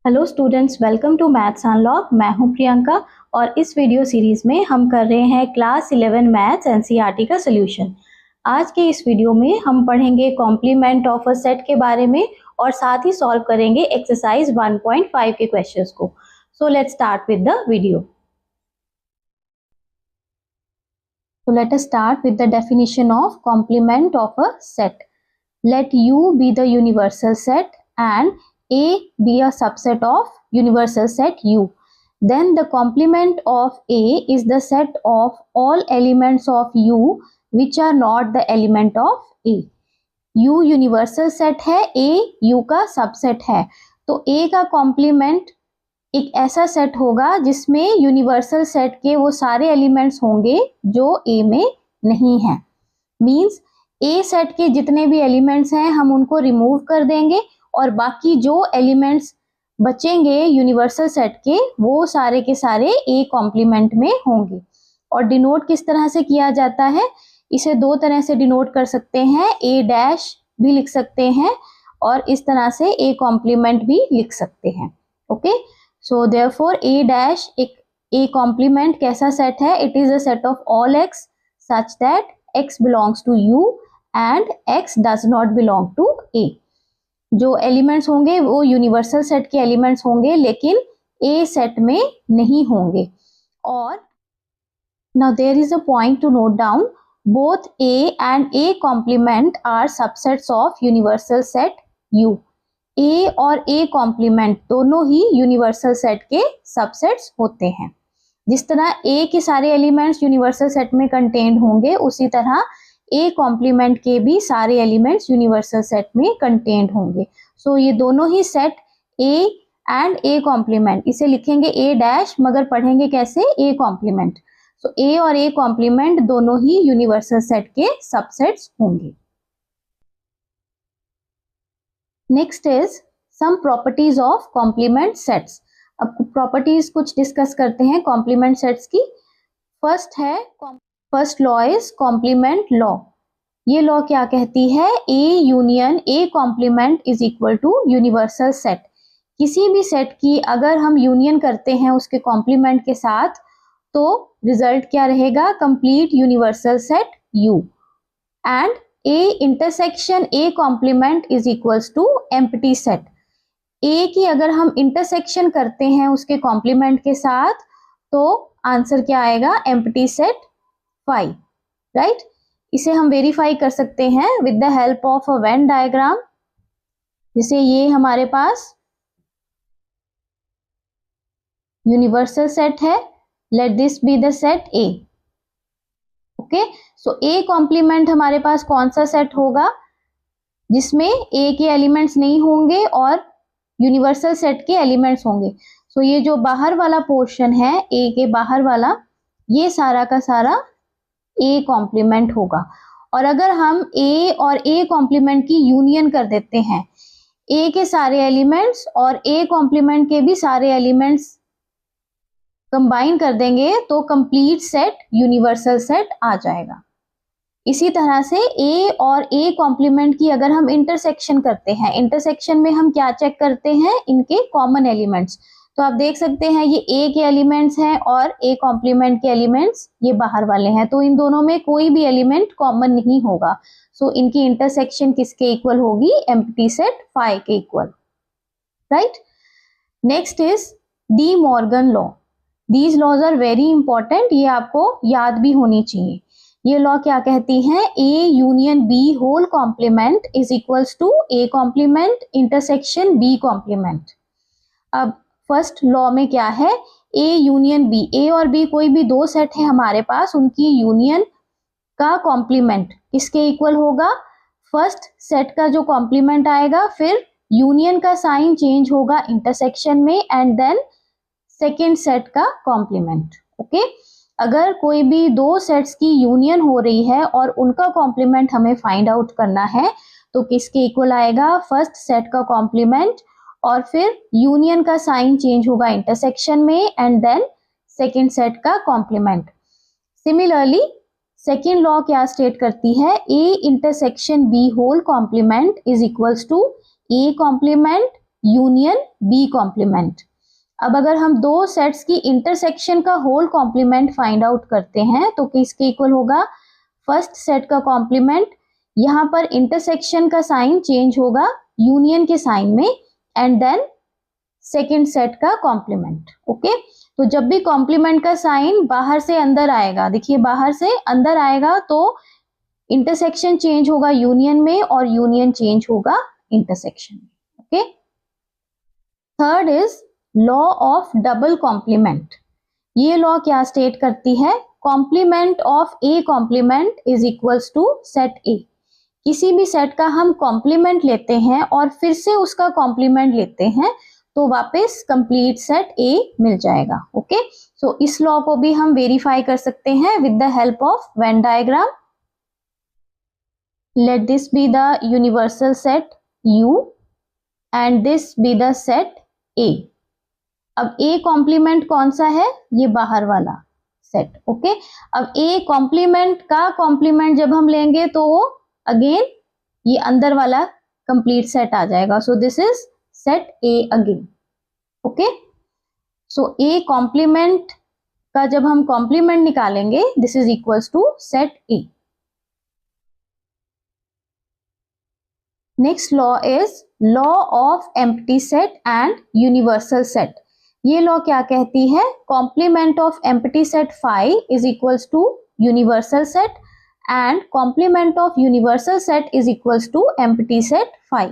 Hello students, welcome to maths unlock. मैं हूं प्रियंका और इस वीडियो सीरीज में हम कर रहे हैं क्लास 11 मैथ्स एनसीईआरटी का सोल्यूशन। आज के इस वीडियो में हम पढ़ेंगे कॉम्प्लीमेंट ऑफ अ सेट के बारे में और साथ ही सॉल्व करेंगे एक्सरसाइज 1.5 के क्वेश्चंस को। सो let's start with the video. So let us start with the definition of complement of a set. Let U be the universal set and A be a subset of universal set U. Then the complement of A is the set of all elements of U which are not the element of A. U universal set है, A U का subset है, तो A का complement एक ऐसा set होगा जिसमें universal set के वो सारे एलिमेंट्स होंगे जो ए में नहीं है। मींस ए सेट के जितने भी एलिमेंट्स हैं हम उनको रिमूव कर देंगे और बाकी जो एलिमेंट्स बचेंगे यूनिवर्सल सेट के वो सारे के सारे ए कॉम्प्लीमेंट में होंगे। और डिनोट किस तरह से किया जाता है, इसे दो तरह से डिनोट कर सकते हैं, ए डैश भी लिख सकते हैं और इस तरह से ए कॉम्प्लीमेंट भी लिख सकते हैं। Okay, so therefore A dash एक ए कॉम्प्लीमेंट कैसा सेट है, it is a set of all x such that x belongs to U and x does not belong to A. जो एलिमेंट्स होंगे वो यूनिवर्सल सेट के elements होंगे लेकिन ए set में नहीं होंगे। और now there is a point to note down, both A and A complement are subsets of universal set U. A और ए कॉम्प्लीमेंट दोनों ही यूनिवर्सल सेट के सबसेट्स होते हैं। जिस तरह ए के सारे एलिमेंट्स यूनिवर्सल सेट में कंटेन्ड होंगे उसी तरह ए कॉम्प्लीमेंट के भी सारे एलिमेंट्स यूनिवर्सल सेट में कंटेन्ड होंगे। सो ये दोनों ही set A and A complement, इसे लिखेंगे ए डैश मगर पढ़ेंगे कैसे, ए कॉम्प्लीमेंट। सो ए और ए कॉम्प्लीमेंट दोनों ही यूनिवर्सल सेट के सबसेट्स होंगे। Next is some properties of complement sets. अब प्रॉपर्टीज कुछ डिस्कस करते हैं कॉम्प्लीमेंट सेट्स की। First law is complement law. ये लॉ क्या कहती है, A union A complement is equal to universal set. किसी भी सेट की अगर हम यूनियन करते हैं उसके कॉम्प्लीमेंट के साथ तो रिजल्ट क्या रहेगा, complete universal set U. And A intersection A complement is equals to empty set. A की अगर हम इंटरसेक्शन करते हैं उसके कॉम्प्लीमेंट के साथ तो आंसर क्या आएगा, एम्प्टी सेट फाई, राइट। इसे हम वेरीफाई कर सकते हैं with the help of a Venn diagram. जैसे ये हमारे पास यूनिवर्सल सेट है, let this be the set A। Okay, so A complement हमारे पास कौन सा सेट होगा, जिसमें ए के एलिमेंट्स नहीं होंगे और यूनिवर्सल सेट के एलिमेंट्स होंगे। सो ये जो बाहर वाला पोर्शन है ए के बाहर वाला, ये सारा का सारा ए कॉम्प्लीमेंट होगा। और अगर हम ए और ए कॉम्प्लीमेंट की यूनियन कर देते हैं, ए के सारे एलिमेंट्स और ए कॉम्प्लीमेंट के भी सारे एलिमेंट्स कंबाइन कर देंगे तो कंप्लीट सेट यूनिवर्सल सेट आ जाएगा। इसी तरह से ए और ए कॉम्प्लीमेंट की अगर हम इंटरसेक्शन करते हैं, इंटरसेक्शन में हम क्या चेक करते हैं, इनके कॉमन एलिमेंट्स। तो आप देख सकते हैं ये ए के एलिमेंट्स हैं और ए कॉम्प्लीमेंट के एलिमेंट्स ये बाहर वाले हैं, तो इन दोनों में कोई भी एलिमेंट कॉमन नहीं होगा। सो इनकी इंटरसेक्शन किसके इक्वल होगी, एम्प्टी सेट फाई के equal, right. Next is De Morgan law. These laws are very important, ये आपको याद भी होनी चाहिए। ये लॉ क्या कहती है, A union B whole complement is equals to A complement intersection B complement. अब फर्स्ट लॉ में क्या है, A यूनियन B, A और B कोई भी दो सेट है हमारे पास, उनकी यूनियन का कॉम्प्लीमेंट किसके इक्वल होगा, फर्स्ट सेट का जो कॉम्प्लीमेंट आएगा फिर यूनियन का साइन चेंज होगा इंटरसेक्शन में एंड देन सेकेंड सेट का कॉम्प्लीमेंट। ओके, अगर कोई भी दो सेट्स की यूनियन हो रही है और उनका कॉम्प्लीमेंट हमें फाइंड आउट करना है तो किसके इक्वल आएगा, फर्स्ट सेट का कॉम्प्लीमेंट और फिर यूनियन का साइन चेंज होगा इंटरसेक्शन में एंड देन सेकेंड सेट का कॉम्प्लीमेंट। सिमिलरली सेकेंड लॉ क्या स्टेट करती है, A intersection B whole complement is equals to A complement union B complement. अब अगर हम दो सेट्स की इंटरसेक्शन का होल कॉम्प्लीमेंट फाइंड आउट करते हैं तो किसके इक्वल होगा, फर्स्ट सेट का कॉम्प्लीमेंट, यहाँ पर इंटरसेक्शन का साइन चेंज होगा यूनियन के साइन में, एंड देन सेकेंड सेट का कॉम्प्लीमेंट। ओके, तो जब भी कॉम्प्लीमेंट का साइन बाहर से अंदर आएगा, देखिए बाहर से अंदर आएगा तो इंटरसेक्शन चेंज होगा यूनियन में और यूनियन चेंज होगा इंटरसेक्शन में। Okay, third is law of double complement. ये लॉ क्या स्टेट करती है, complement of A complement is equals to set A. किसी भी सेट का हम कॉम्प्लीमेंट लेते हैं और फिर से उसका कॉम्प्लीमेंट लेते हैं तो वापस कंप्लीट सेट ए मिल जाएगा। ओके, सो इस लॉ को भी हम वेरीफाई कर सकते हैं with the help of Venn diagram. Late this be the universal set U and this be the set A। अब A कॉम्प्लीमेंट कौन सा है, ये बाहर वाला सेट। ओके, अब A कॉम्प्लीमेंट का कॉम्प्लीमेंट जब हम लेंगे तो वो अगेन ये अंदर वाला कंप्लीट सेट आ जाएगा। So this is set A again. Okay, so A complement का जब हम कॉम्प्लीमेंट निकालेंगे this is equals to set A। Next law is law of empty set and universal set. ये लॉ क्या कहती है, complement of empty set phi is equals to universal set and complement of universal set is equals to empty set phi।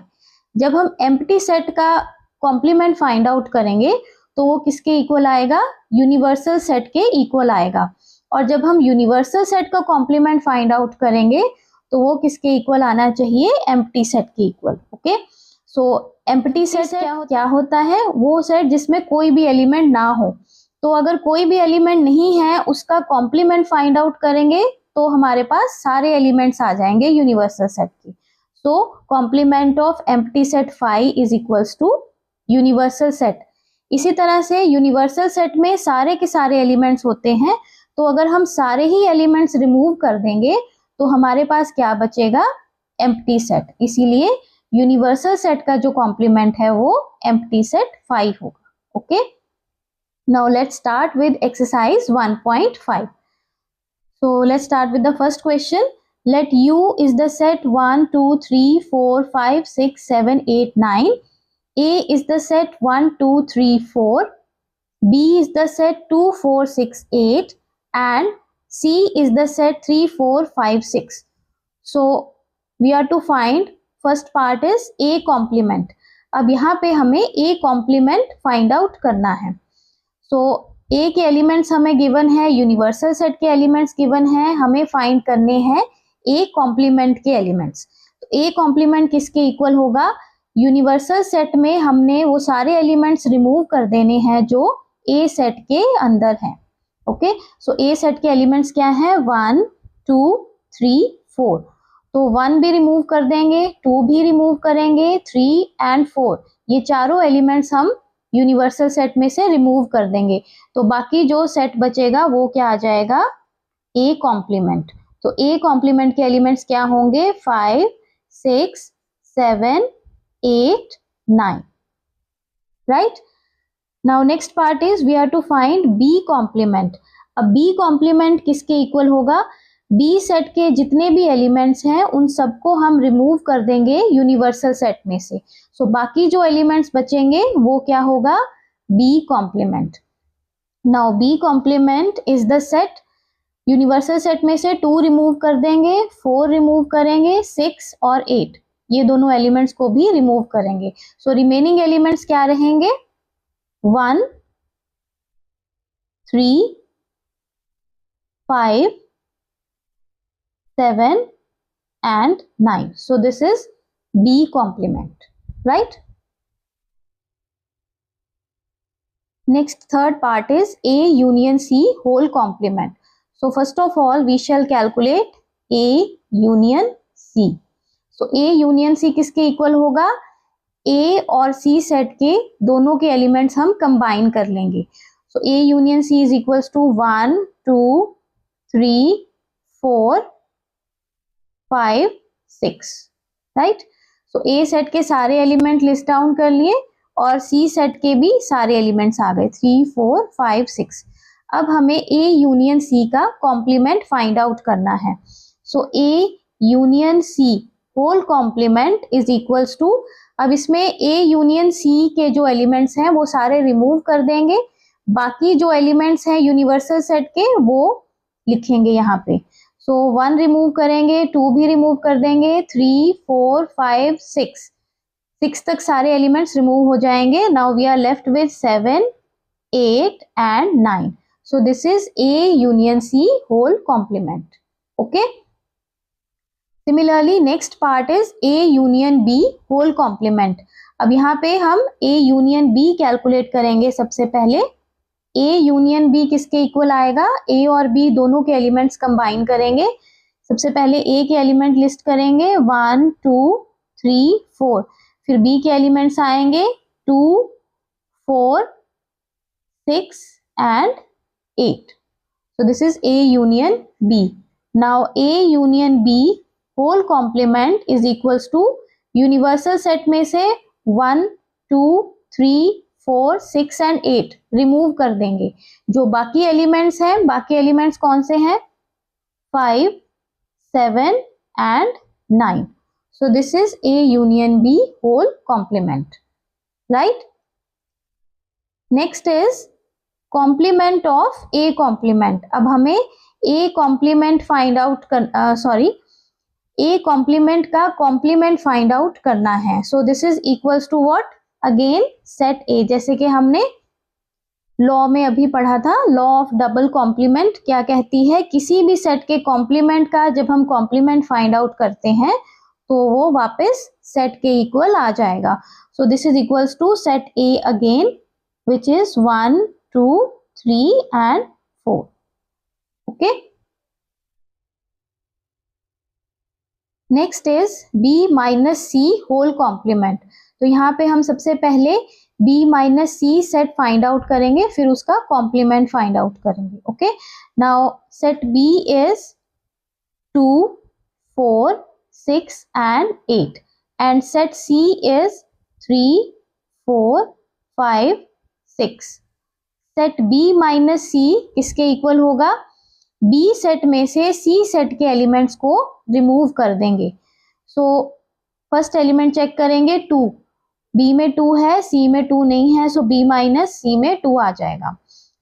जब हम empty set का complement find out करेंगे तो वो किसके इक्वल आएगा, यूनिवर्सल सेट के इक्वल आएगा, और जब हम यूनिवर्सल सेट का कॉम्प्लीमेंट फाइंड आउट करेंगे तो वो किसके इक्वल आना चाहिए, एम्प्टी सेट के इक्वल। ओके, सो एम्प्टी सेट क्या होता है, वो सेट जिसमें कोई भी एलिमेंट ना हो। तो अगर कोई भी एलिमेंट नहीं है उसका कॉम्प्लीमेंट फाइंड आउट करेंगे तो हमारे पास सारे एलिमेंट्स आ जाएंगे यूनिवर्सल सेट के। So complement of empty set phi is equals to universal set. इसी तरह से यूनिवर्सल सेट में सारे के सारे एलिमेंट्स होते हैं, तो अगर हम सारे ही एलिमेंट्स रिमूव कर देंगे तो हमारे पास क्या बचेगा, एम्प्टी सेट। इसीलिए यूनिवर्सल सेट का जो कॉम्प्लीमेंट है वो एम्प्टी सेट phi होगा। Okay, now let's start with exercise 1.5। So let's start with the first question. Let U is the set 1 2 3 4 5 6 7 8 9। A is the set 1 2 3 4. B is the set 2 4 6 8 and C is the set 3 4 5 6. So we are to find first part is A complement. अब यहाँ पे हमें A complement find out करना है। So A के elements हमें given है, universal set के एलिमेंट्स गिवन है, हमें फाइंड करने हैं A complement के एलिमेंट्स। तो A complement किसके इक्वल होगा, यूनिवर्सल सेट में हमने वो सारे एलिमेंट्स रिमूव कर देने हैं जो ए सेट के अंदर हैं। ओके, सो ए सेट के एलिमेंट्स क्या हैं, 1 2 3 4। तो 1 भी रिमूव कर देंगे, 2 भी रिमूव करेंगे, 3 एंड 4 ये चारों एलिमेंट्स हम यूनिवर्सल सेट में से रिमूव कर देंगे। तो बाकी जो सेट बचेगा वो क्या आ जाएगा, ए कॉम्प्लीमेंट। तो ए कॉम्प्लीमेंट के एलिमेंट्स क्या होंगे, 5 6 7 8 9, right? Now next part is we are to find B complement। अब B complement किसके इक्वल होगा, B सेट के जितने भी एलिमेंट्स हैं उन सबको हम रिमूव कर देंगे यूनिवर्सल सेट में से। सो बाकी जो एलिमेंट्स बचेंगे वो क्या होगा, B complement। Now B complement is the set, universal set में से 2 रिमूव कर देंगे, 4 रिमूव करेंगे, 6 और 8 ये दोनों एलिमेंट्स को भी रिमूव करेंगे। सो रिमेनिंग एलिमेंट्स क्या रहेंगे, 1 3 5 7 and 9। So this is B complement, right? Next third part is A union C whole complement। So first of all we shall calculate A union C। So A union C किसके equal होगा, A और C set के दोनों के elements हम combine कर लेंगे। So A union C is equals to 1 2 3 4 5 6, right? So A set के सारे एलिमेंट लिस्ट डाउन कर लिए और सी सेट के भी सारे एलिमेंट्स आ गए 3 4 5 6। अब हमें ए यूनियन सी का कॉम्प्लीमेंट फाइंड आउट करना है। So A union C whole complement is equals to, अब इसमें ए यूनियन सी के जो एलिमेंट्स हैं वो सारे रिमूव कर देंगे, बाकी जो एलिमेंट्स हैं यूनिवर्सल सेट के वो लिखेंगे यहाँ पे। सो 1 रिमूव करेंगे, 2 भी रिमूव कर देंगे, 3 4 5 6 तक सारे एलिमेंट्स रिमूव हो जाएंगे। Now we are left with 7 8 and 9। So this is A union C whole complement. Okay, similarly next part is A union B whole complement. अब यहाँ पे हम ए यूनियन बी कैलकुलेट करेंगे। सबसे पहले ए यूनियन बी किसके इक्वल आएगा, ए और बी दोनों के एलिमेंट्स कंबाइन करेंगे। सबसे पहले ए के एलिमेंट लिस्ट करेंगे 1 2 3 4, फिर बी के एलिमेंट्स आएंगे 2 4 6 and 8। So this is A union B. Now A union B whole complement is equals to, universal set में से 1 2 3 4 6 एंड 8 रिमूव कर देंगे। जो बाकी एलिमेंट्स हैं, बाकी एलिमेंट्स कौन से हैं, 5 7 and 9। So this is A union B whole complement, right. Next is complement of A complement. अब हमें ए कॉम्प्लीमेंट फाइंड आउट कर ए कॉम्प्लीमेंट का कॉम्प्लीमेंट फाइंड आउट करना है। So this is equals to what, again set A, जैसे कि हमने law में अभी पढ़ा था, लॉ ऑफ डबल कॉम्प्लीमेंट क्या कहती है, किसी भी सेट के कॉम्प्लीमेंट का जब हम कॉम्प्लीमेंट फाइंड आउट करते हैं तो वो वापस सेट के इक्वल आ जाएगा। So this is equals to set A again which is 1 2 3 and 4। Okay, next is B minus C whole complement. तो यहाँ पे हम सबसे पहले b minus C set find out करेंगे, फिर उसका कॉम्प्लीमेंट फाइंड आउट करेंगे। Okay, now set b is 2 4 6 and 8 and set c is 3 4 5 6। Set b minus C किसके इक्वल होगा, b सेट में से c सेट के एलिमेंट्स को रिमूव कर देंगे। सो फर्स्ट एलिमेंट चेक करेंगे 2, b में 2 है, c में 2 नहीं है, सो b माइनस c में 2 आ जाएगा।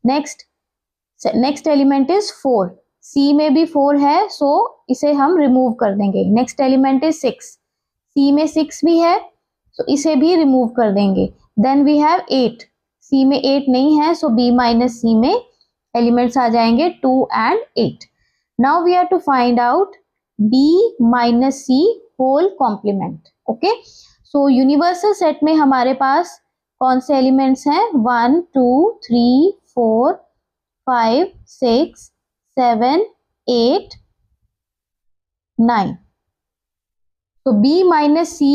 नेक्स्ट एलिमेंट इज 4, c में भी 4 है, सो इसे हम रिमूव कर देंगे। नेक्स्ट एलिमेंट इज 6, c में 6 भी है, सो इसे भी रिमूव कर देंगे। देन वी हैव 8, c में 8 नहीं है, सो b माइनस c में एलिमेंट्स आ जाएंगे 2 and 8। Now we are to find out b minus c whole complement. Okay, so universal set में हमारे पास कौन से एलिमेंट्स हैं, 1 2 3 4 5 6 7 8 9। तो b माइनस c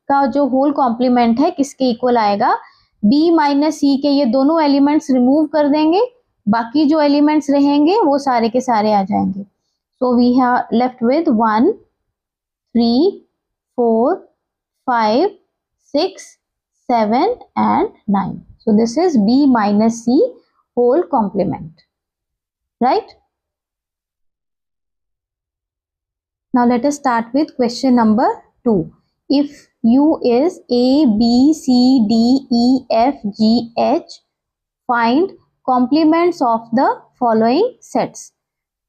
का जो होल कॉम्प्लीमेंट है किसके इक्वल आएगा, b माइनस c के ये दोनों एलिमेंट्स रिमूव कर देंगे, बाकी जो एलिमेंट्स रहेंगे वो सारे के सारे आ जाएंगे। So we have left with 1 3 4 5 6 7 and 9. So this is b minus c whole complement, right? Now let us start with question number 2. If u is a, b, c, d, e, f, g, h, find complements of the following sets.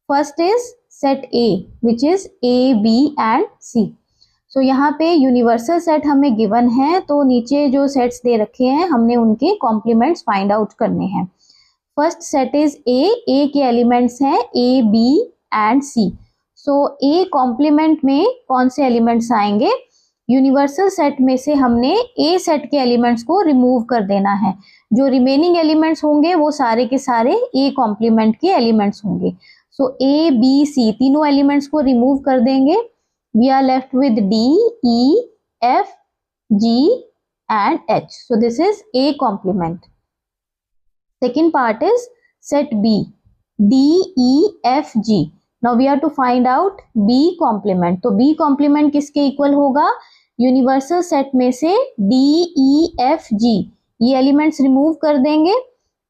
First is set A, which is a, b and c. So यहाँ पे universal set हमें given है, तो नीचे जो sets दे रखे हैं हमने उनके कॉम्प्लीमेंट्स फाइंड आउट करने हैं। फर्स्ट सेट इज ए के एलिमेंट्स हैं A, B and C. So A complement में कौन से एलिमेंट्स आएंगे, यूनिवर्सल सेट में से हमने ए सेट के एलिमेंट्स को रिमूव कर देना है। जो रिमेनिंग एलिमेंट्स होंगे वो सारे के सारे ए कॉम्प्लीमेंट के एलिमेंट्स होंगे। सो ए, बी, सी तीनों एलिमेंट्स को रिमूव कर देंगे। We are left with D, E, F, G and H. So this is A complement. Second part is set B, D, E, F, G. Now we have to find out B complement. तो B complement किसके equal होगा, universal set में से D, E, F, G ये elements remove कर देंगे,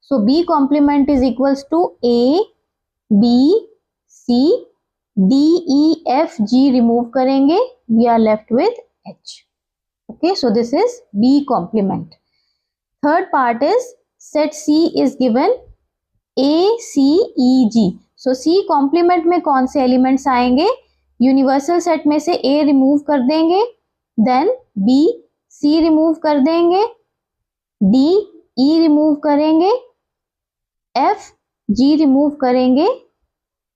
so B complement is equals to A B C D E F G remove करेंगे, we are left with H. Okay, so this is B complement. Third part is set C is given A, C, E, G. So C complement में कौन से elements आएंगे? Universal set में से A remove कर देंगे, then B, C remove कर देंगे, D, E रिमूव करेंगे, F, G रिमूव करेंगे,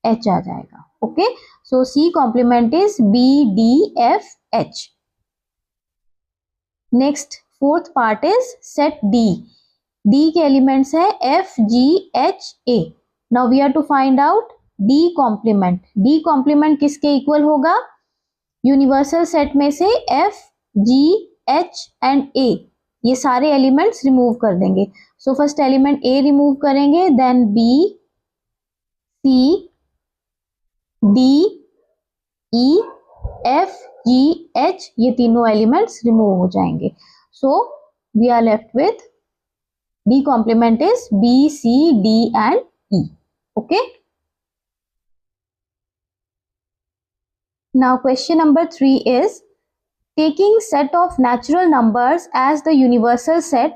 H आ जाएगा. Okay, so C complement is B, D, F, H. Next fourth part is set D. D के एलिमेंट्स है F G H A. Now we are to find out D complement. D complement किसके equal होगा? Universal set में से F G H and A ये सारे elements remove कर देंगे. So first element A remove करेंगे, then B, C, D, E, F, G, H ये तीनों एलिमेंट्स रिमूव हो जाएंगे. So we are left with D complement is B, C, D and E. Okay, now question number 3 is taking set of natural numbers as the universal set,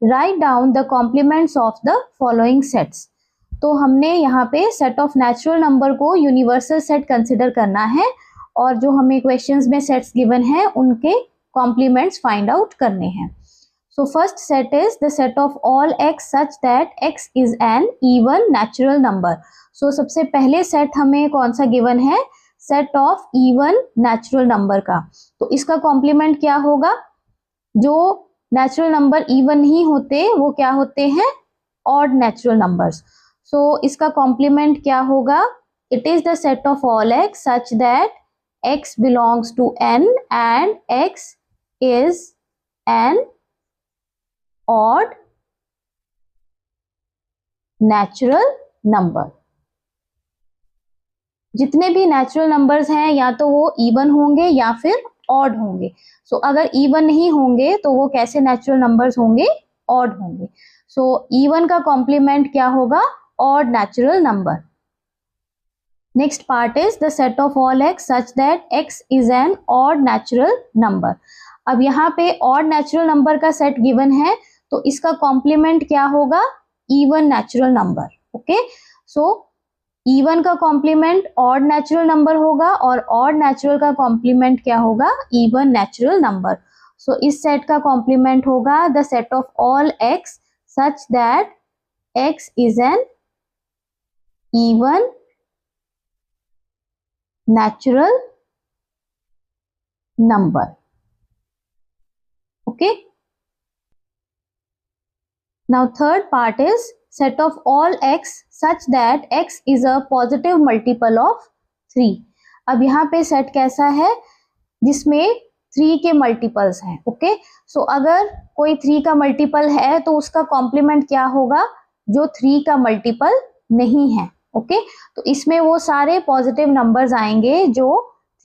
write down the complements of the following sets. तो हमने यहाँ पे set of natural number को universal set consider करना है और जो हमें क्वेश्चंस में सेट्स गिवन हैं उनके कॉम्प्लीमेंट्स फाइंड आउट करने हैं. So first set is the set of all x such that x is an even natural number. So सबसे पहले सेट हमें कौन सा गिवन है? Set of even natural number का. तो इसका कॉम्प्लीमेंट क्या होगा? जो नेचुरल नंबर इवन नहीं होते वो क्या होते हैं? Odd natural numbers. सो इसका कॉम्प्लीमेंट क्या होगा? It is the set of all x such that x belongs to n and x is an odd natural number. जितने भी नेचुरल नंबर्स हैं या तो वो इवन होंगे या फिर ऑड होंगे. सो अगर इवन नहीं होंगे तो वो कैसे नेचुरल नंबर्स होंगे? ऑड होंगे. सो इवन का कॉम्प्लीमेंट क्या होगा? Odd natural number. Next part is the set of all x such that x is an odd natural number. अब यहाँ पे odd natural number का set given है तो इसका complement क्या होगा? even natural number. Okay, so even का complement odd natural number होगा और odd natural का complement क्या होगा? even natural number. So इस set का complement होगा the set of all x such that x is an even natural number. Okay, now third part is set of all x such that x is a positive multiple of 3. अब यहाँ पे set कैसा है? जिसमें 3 के multiples हैं. Okay, सो अगर कोई 3 का मल्टीपल है तो उसका कॉम्प्लीमेंट क्या होगा? जो 3 का मल्टीपल नहीं है. ओके, तो इसमें वो सारे पॉजिटिव नंबर्स आएंगे जो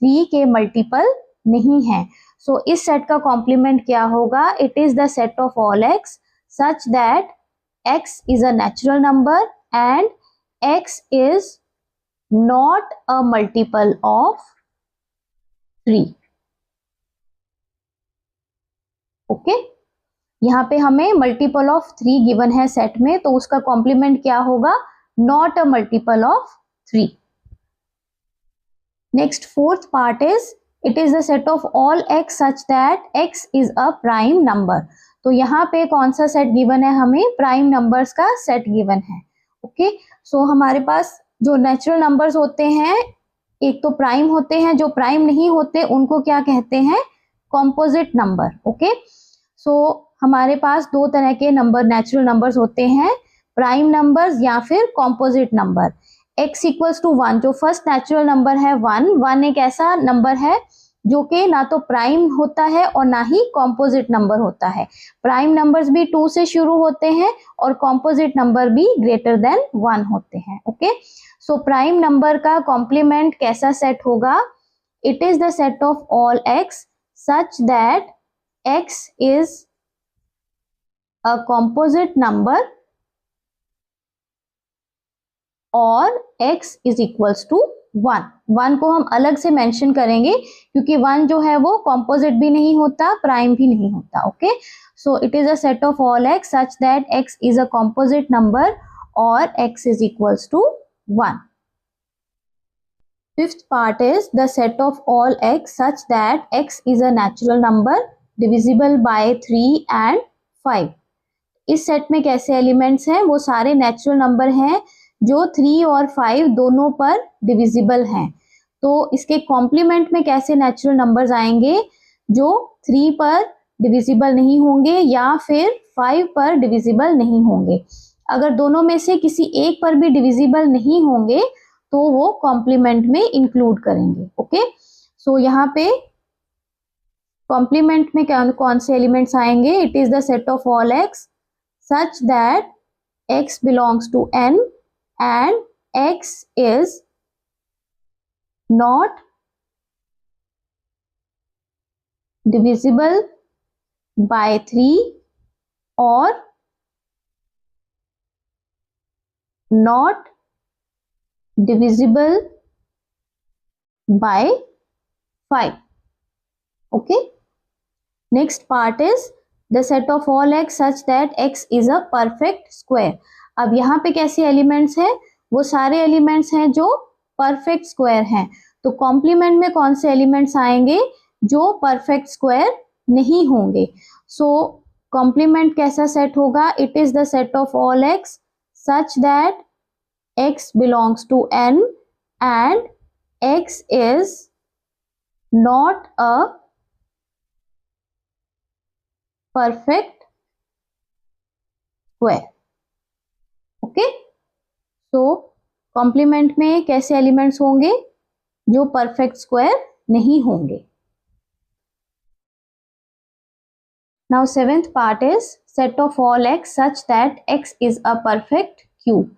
3 के मल्टीपल नहीं है. सो इस सेट का कॉम्प्लीमेंट क्या होगा? It is the set of all x such that x is a natural number and x is not a multiple of 3. Okay, यहाँ पे हमें मल्टीपल ऑफ 3 गिवन है सेट में, तो उसका कॉम्प्लीमेंट क्या होगा? not a multiple of 3. Next fourth part is it is the set of all x such that x is a prime number. तो यहाँ पे कौन सा सेट गिवन है? हमें प्राइम नंबर्स का सेट गिवन है. ओके, सो हमारे पास जो नेचुरल नंबर्स होते हैं एक तो प्राइम होते हैं, जो प्राइम नहीं होते उनको क्या कहते हैं? Composite number. ओके, सो हमारे पास दो तरह के नंबर नेचुरल नंबर्स होते हैं, प्राइम नंबर्स या फिर composite number. x equals to 1 जो फर्स्ट नेचुरल नंबर है 1 एक ऐसा नंबर है जो कि ना तो प्राइम होता है और ना ही कॉम्पोजिट नंबर होता है. प्राइम नंबर्स भी 2 से शुरू होते हैं और कॉम्पोजिट नंबर भी ग्रेटर देन 1 होते हैं. ओके, सो प्राइम नंबर का कॉम्प्लीमेंट कैसा सेट होगा? It is the set of all x such that x is a composite number और x इज इक्वल्स टू 1। 1 को हम अलग से मेंशन करेंगे क्योंकि 1 जो है वो कॉम्पोजिट भी नहीं होता, प्राइम भी नहीं होता। Okay, so it is a set of all x such that x is a composite number और x is equals to 1। Fifth part is the set of all x such that x is a natural number divisible by 3 and 5। इस set में कैसे elements हैं? वो सारे natural number हैं जो 3 और 5 दोनों पर डिविजिबल हैं। तो इसके कॉम्प्लीमेंट में कैसे नेचुरल नंबर्स आएंगे? जो 3 पर डिविजिबल नहीं होंगे या फिर 5 पर डिविजिबल नहीं होंगे। अगर दोनों में से किसी एक पर भी डिविजिबल नहीं होंगे तो वो कॉम्प्लीमेंट में इंक्लूड करेंगे। ओके, सो यहाँ पे कॉम्प्लीमेंट में कौन से एलिमेंट्स आएंगे? It is the set of all x such that x belongs to n and x is not divisible by 3 or not divisible by 5. Okay, next part is the set of all x such that x is a perfect square। अब यहाँ पे कैसे elements हैं? वो सारे elements हैं जो perfect square हैं। तो कॉम्प्लीमेंट में कौन से एलिमेंट्स आएंगे? जो परफेक्ट स्क्वायर नहीं होंगे। सो कॉम्प्लीमेंट कैसा सेट होगा? It is the set of all x such that x belongs to n and x is not a perfect square। Okay, so complement में कैसे एलिमेंट्स होंगे? जो परफेक्ट स्क्वायर नहीं होंगे। Now seventh part is set of all x such that x is a perfect cube.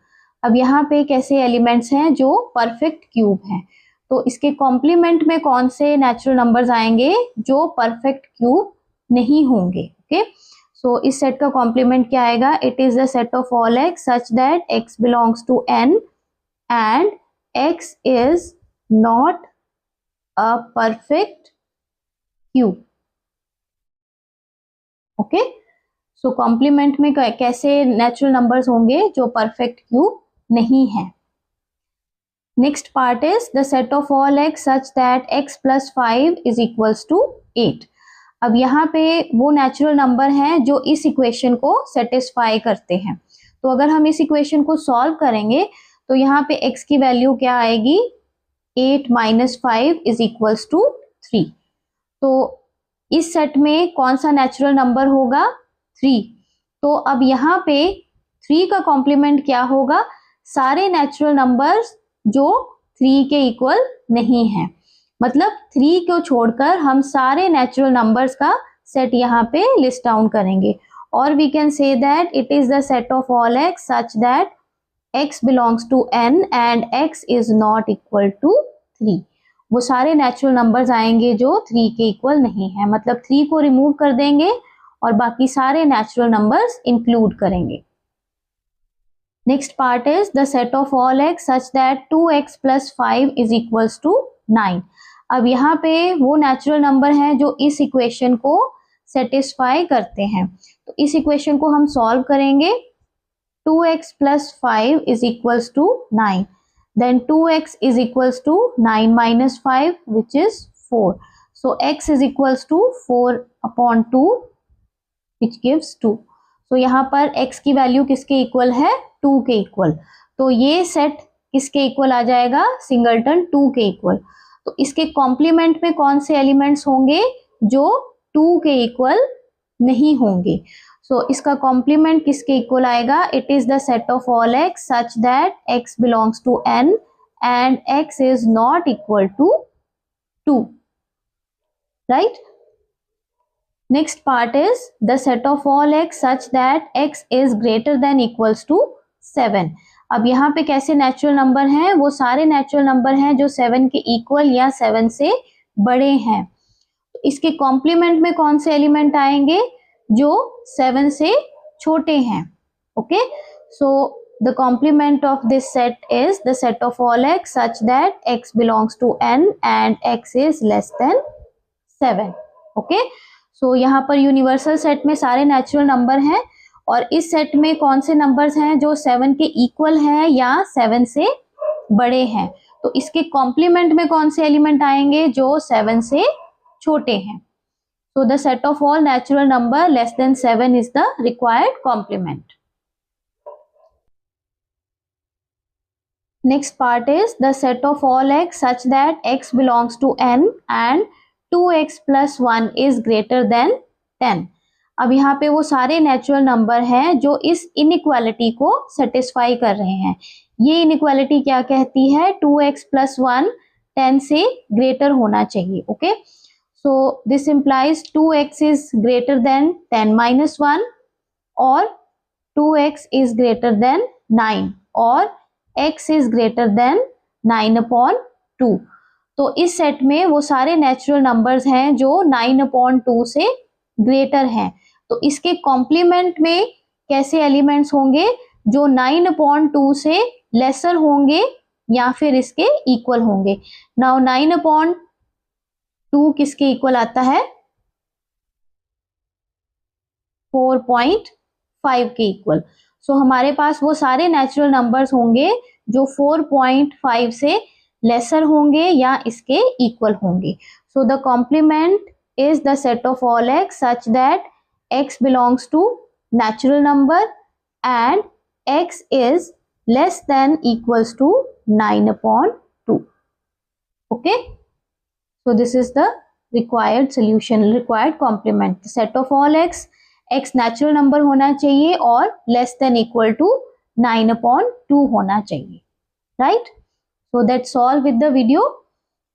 अब यहाँ पे कैसे एलिमेंट्स हैं जो परफेक्ट क्यूब हैं? तो इसके कॉम्प्लीमेंट में कौन से नेचुरल नंबर्स आएंगे जो परफेक्ट क्यूब नहीं होंगे? ओके, सो इस सेट का कॉम्प्लीमेंट क्या आएगा? It is the set of all x such that x belongs to n and x is not a perfect cube. Okay, so complement में कैसे नेचुरल नंबर्स होंगे जो परफेक्ट क्यूब नहीं है। Next part is the set of all x such that x plus 5 is equals to 8। अब यहाँ पे वो नेचुरल नंबर हैं जो इस इक्वेशन को सेटिस्फाई करते हैं। तो अगर हम इस इक्वेशन को सॉल्व करेंगे तो यहाँ पे x की वैल्यू क्या आएगी? 8 माइनस 5 इज इक्वल्स टू 3। तो इस सेट में कौन सा नेचुरल नंबर होगा? 3। तो अब यहाँ पे 3 का कॉम्प्लीमेंट क्या होगा? सारे नेचुरल नंबर्स जो 3 के इक्वल नहीं हैं। मतलब 3 को छोड़कर हम सारे नेचुरल नंबर्स का सेट यहाँ पे लिस्ट डाउन करेंगे और we can say that it is the set of all x such that x belongs to n and x is not equal to 3। वो सारे नेचुरल नंबर्स आएंगे जो 3 के इक्वल नहीं है। मतलब 3 को रिमूव कर देंगे और बाकी सारे नेचुरल नंबर्स इंक्लूड करेंगे। Next part is the set of all x such that 2x plus 5 is equals to 9। अब यहाँ पे वो नेचुरल नंबर हैं जो इस इक्वेशन को सेटिस्फाई करते हैं। तो इस इक्वेशन को हम सॉल्व करेंगे। 2x plus 5 is equals to 9, then 2x is equals to 9 minus 5 which is 4। So x is equals to 4 upon 2 which gives 2। तो यहाँ पर x की वैल्यू किसके इक्वल है? 2 के इक्वल। तो ये सेट किसके इक्वल आ जाएगा? सिंगलटन 2 के इक्वल। तो इसके कॉम्प्लीमेंट में कौन से एलिमेंट्स होंगे जो 2 के इक्वल नहीं होंगे? सो इसका कॉम्प्लीमेंट किसके इक्वल आएगा? It is the set of all x such that x belongs to n and x is not equal to 2, right? Next part is the set of all x such that x is greater than equals to 7। अब यहाँ पे कैसे natural number हैं? वो सारे natural number हैं जो 7 के इक्वल या 7 से बड़े हैं। इसके कॉम्प्लीमेंट में कौन से एलिमेंट आएंगे? जो 7 से छोटे हैं। Okay, so the complement of this set is the set of all x such that x belongs to n and x is less than 7। Okay, so यहाँ पर यूनिवर्सल सेट में सारे नेचुरल नंबर हैं और इस सेट में कौन से नंबर्स हैं जो 7 के इक्वल हैं या 7 से बड़े हैं। तो इसके कॉम्प्लीमेंट में कौन से एलिमेंट आएंगे जो 7 से छोटे हैं। So the set of all natural number less than 7 is the required complement. Next part is the set of all x such that x belongs to n and 2x plus 1 is greater than 10. अब यहाँ पे वो सारे natural number हैं जो इस inequality को satisfy कर रहे हैं। ये इनइक्वालिटी क्या कहती है, 2x plus 1 10 से ग्रेटर होना चाहिए। Okay, so this implies 2x is greater than 10 minus 1 or 2x is greater than 9 or x is greater than 9 upon 2। तो इस सेट में वो सारे नेचुरल नंबर्स हैं जो 9 upon 2 से ग्रेटर हैं। तो इसके कॉम्प्लीमेंट में कैसे एलिमेंट्स होंगे, जो 9 upon 2 से लेसर होंगे या फिर इसके इक्वल होंगे। नाउ 9 upon 2 किसके इक्वल आता है, 4.5 के इक्वल। सो हमारे पास वो सारे नेचुरल नंबर्स होंगे जो 4.5 से लेसर होंगे या इसके इक्वल होंगे। So the complement is the set of all x such that x belongs to natural number and x is less than equals to 9 upon 2। Okay, so this is the required solution, required complement. The set of all x natural number होना चाहिए और less than equal to 9 upon 2 होना चाहिए, right? So that's all with the video.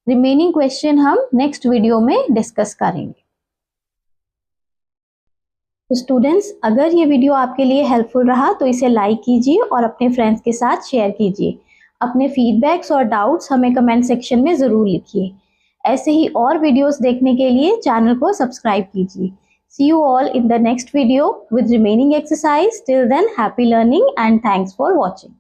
Remaining question हम next video में discuss करेंगे। तो students, अगर ये वीडियो आपके लिए हेल्पफुल रहा तो इसे लाइक कीजिए और अपने फ्रेंड्स के साथ शेयर कीजिए। अपने फीडबैक्स और डाउट्स हमें कमेंट सेक्शन में ज़रूर लिखिए। ऐसे ही और वीडियोस देखने के लिए चैनल को सब्सक्राइब कीजिए। See you all in the next video with remaining exercise. Till then, happy learning and thanks for watching.